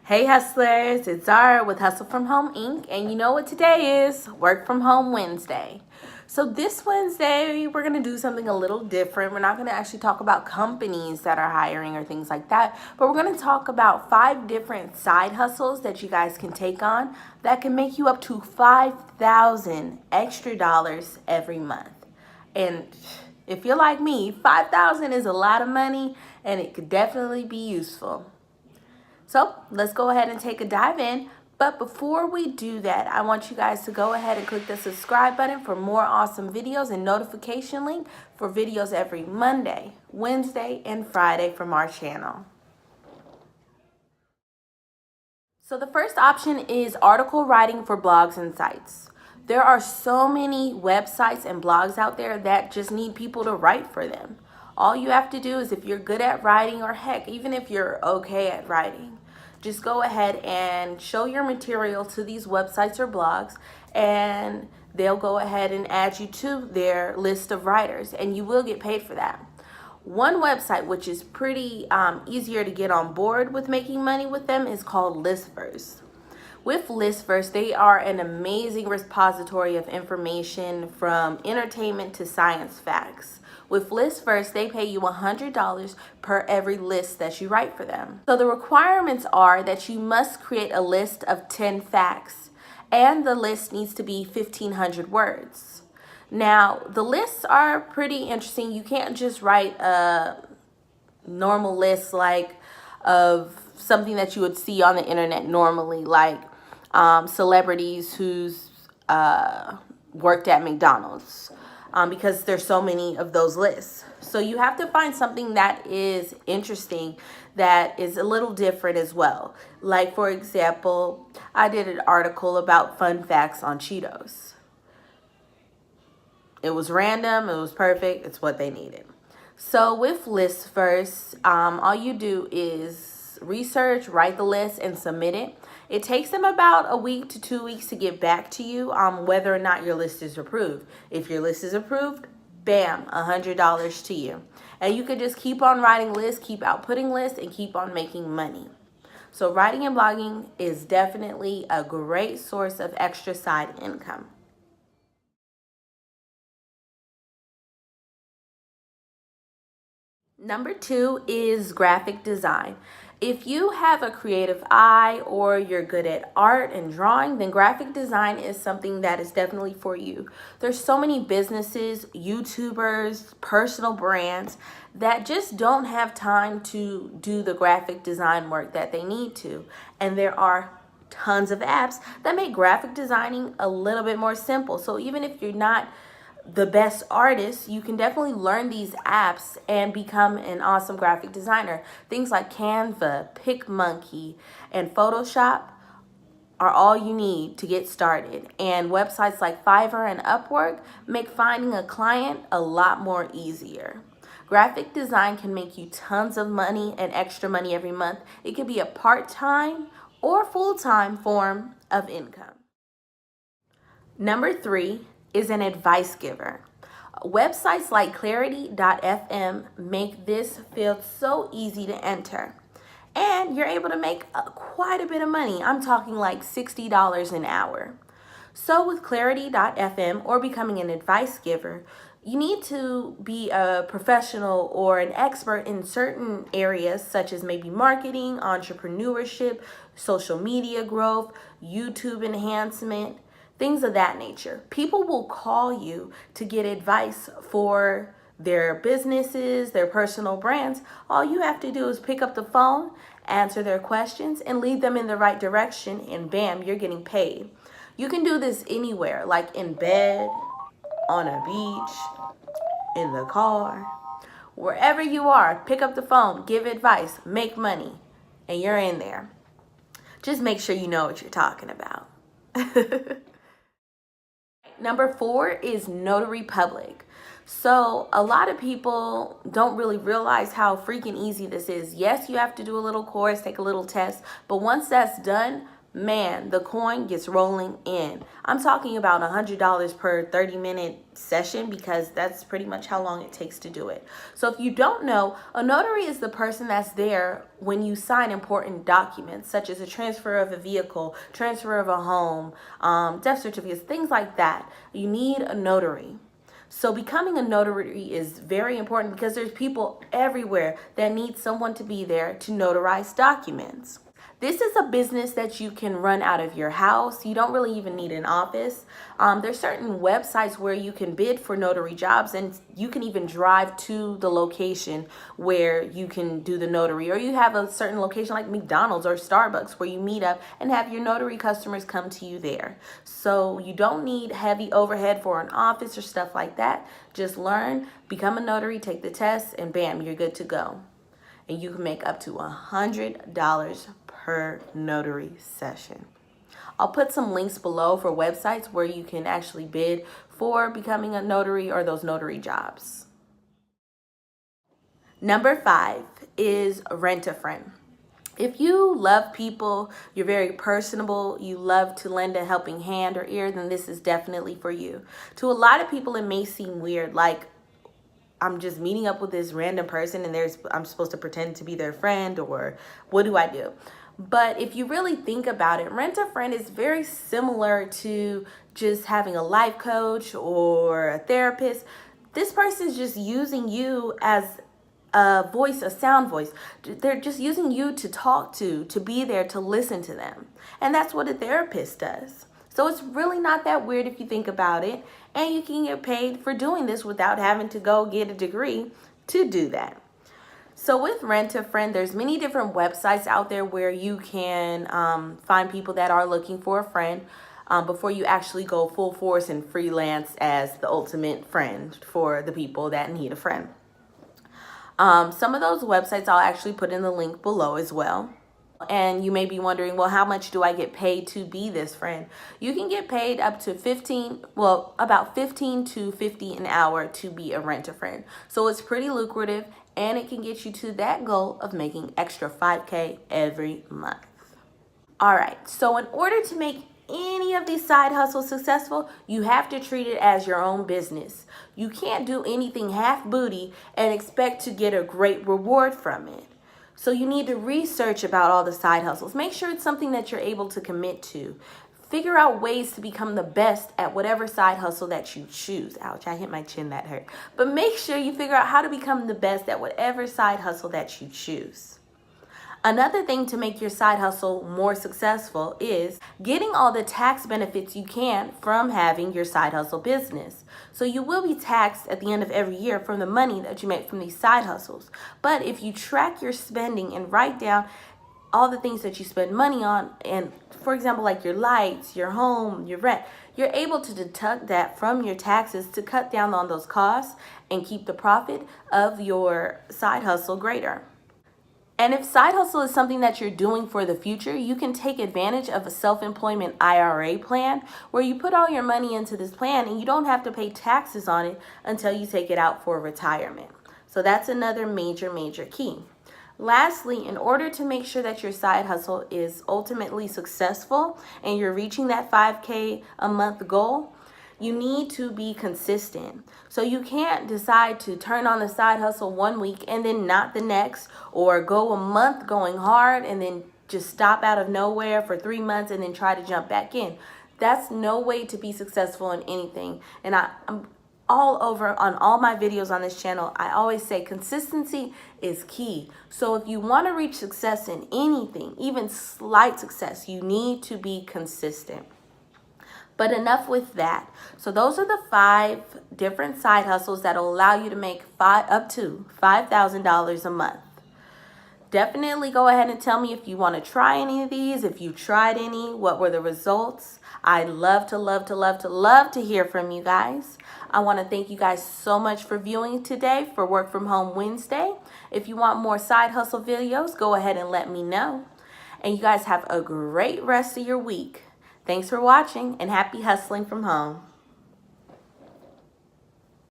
Hey hustlers, it's Zara with Hustle From Home Inc. And you know what today is? Work From Home Wednesday. So this Wednesday, we're going to do something a little different. We're not going to actually talk about companies that are hiring or things like that, but we're going to talk about 5 different side hustles that you guys can take on that can make you up to $5,000 extra dollars every month. And if you're like me, $5,000 is a lot of money and it could definitely be useful. So let's go ahead and take a dive in. But before we do that, I want you guys to go ahead and click the subscribe button for more awesome videos and notification link for videos every Monday, Wednesday, and Friday from our channel. So the first option is article writing for blogs and sites. There are so many websites and blogs out there that just need people to write for them. All you have to do is, if you're good at writing, or heck, even if you're okay at writing, just go ahead and show your material to these websites or blogs, and they'll go ahead and add you to their list of writers, and you will get paid for that. One website which is pretty easier to get on board with making money with them is called Listverse. With Listverse, they are an amazing repository of information from entertainment to science facts. With Listverse, they pay you $100 per every list that you write for them. So the requirements are that you must create a list of 10 facts, and the list needs to be 1,500 words. Now, the lists are pretty interesting. You can't just write a normal list like of something that you would see on the internet normally, like celebrities who's worked at McDonald's. Because there's so many of those lists. So you have to find something that is interesting, that is a little different as well. Like, for example, I did an article about fun facts on Cheetos. It was random, it was perfect, it's what they needed. So with Listverse, all you do is research, write the list, and submit it. It takes them about a week to 2 weeks to get back to you whether or not your list is approved. If your list is approved, bam, $100 to you. And you could just keep on writing lists, keep outputting lists, and keep on making money. So writing and blogging is definitely a great source of extra side income. Number 2 is graphic design. If you have a creative eye or you're good at art and drawing, then graphic design is something that is definitely for you. There's so many businesses, YouTubers, personal brands that just don't have time to do the graphic design work that they need to. And there are tons of apps that make graphic designing a little bit more simple. So even if you're not the best artist, you can definitely learn these apps and become an awesome graphic designer. Things like Canva, PicMonkey, and Photoshop are all you need to get started. And websites like Fiverr and Upwork make finding a client a lot more easier. Graphic design can make you tons of money and extra money every month. It could be a part-time or full-time form of income. Number 3 is an advice giver. Websites like clarity.fm make this field so easy to enter. And you're able to make quite a bit of money. I'm talking like $60 an hour. So with clarity.fm or becoming an advice giver, you need to be a professional or an expert in certain areas, such as maybe marketing, entrepreneurship, social media growth, YouTube enhancement, things of that nature. People will call you to get advice for their businesses, their personal brands. All you have to do is pick up the phone, answer their questions, and lead them in the right direction, and bam, you're getting paid. You can do this anywhere, like in bed, on a beach, in the car, wherever you are. Pick up the phone, give advice, make money, and you're in there. Just make sure you know what you're talking about. Number 4 is Notary Public. So a lot of people don't really realize how freaking easy this is. Yes, you have to do a little course, take a little test, but once that's done, man, the coin gets rolling in. I'm talking about $100 per 30-minute session, because that's pretty much how long it takes to do it. So if you don't know, a notary is the person that's there when you sign important documents, such as a transfer of a vehicle, transfer of a home, death certificates, things like that. You need a notary. So becoming a notary is very important, because there's people everywhere that need someone to be there to notarize documents. This is a business that you can run out of your house. You don't really even need an office. There's certain websites where you can bid for notary jobs, and you can even drive to the location where you can do the notary. Or you have a certain location like McDonald's or Starbucks where you meet up and have your notary customers come to you there. So you don't need heavy overhead for an office or stuff like that. Just learn, become a notary, take the test, and bam, you're good to go. And you can make up to $100 per notary session. I'll put some links below for websites where you can actually bid for becoming a notary or those notary jobs. Number 5 is rent a friend. If you love people, you're very personable, you love to lend a helping hand or ear, then this is definitely for you. To a lot of people, it may seem weird, like I'm just meeting up with this random person and I'm supposed to pretend to be their friend, or what do I do? But if you really think about it, rent a friend is very similar to just having a life coach or a therapist. This person is just using you as a voice, a sound voice. They're just using you to talk to be there, to listen to them. And that's what a therapist does. So it's really not that weird if you think about it. And you can get paid for doing this without having to go get a degree to do that. So with Rent a Friend, there's many different websites out there where you can find people that are looking for a friend before you actually go full force and freelance as the ultimate friend for the people that need a friend. Some of those websites I'll actually put in the link below as well. And you may be wondering, well, how much do I get paid to be this friend? You can get paid up to about 15 to 50 an hour to be a Rent a Friend. So it's pretty lucrative, and it can get you to that goal of making extra $5K every month. All right, so in order to make any of these side hustles successful, you have to treat it as your own business. You can't do anything half booty and expect to get a great reward from it. So you need to research about all the side hustles. Make sure it's something that you're able to commit to. Figure out ways to become the best at whatever side hustle that you choose. Ouch, I hit my chin, that hurt. But make sure you figure out how to become the best at whatever side hustle that you choose. Another thing to make your side hustle more successful is getting all the tax benefits you can from having your side hustle business. So you will be taxed at the end of every year from the money that you make from these side hustles. But if you track your spending and write down all the things that you spend money on, and for example, like your lights, your home, your rent, you're able to deduct that from your taxes to cut down on those costs and keep the profit of your side hustle greater. And if side hustle is something that you're doing for the future, you can take advantage of a self-employment IRA plan where you put all your money into this plan and you don't have to pay taxes on it until you take it out for retirement. So that's another major key. Lastly, in order to make sure that your side hustle is ultimately successful and you're reaching that 5K a month goal, you need to be consistent. So you can't decide to turn on the side hustle one week and then not the next, or go a month going hard and then just stop out of nowhere for 3 months and then try to jump back in. That's no way to be successful in anything. And I'm all over on all my videos on this channel, I always say consistency is key. So if you want to reach success in anything, even slight success, you need to be consistent. But enough with that. So those are the 5 different side hustles that will allow you to make up to $5,000 a month. Definitely go ahead and tell me if you want to try any of these, if you tried any, what were the results. I'd love to hear from you guys. I want to thank you guys so much for viewing today for Work From Home Wednesday. If you want more side hustle videos, go ahead and let me know. And you guys have a great rest of your week. Thanks for watching, and happy hustling from home.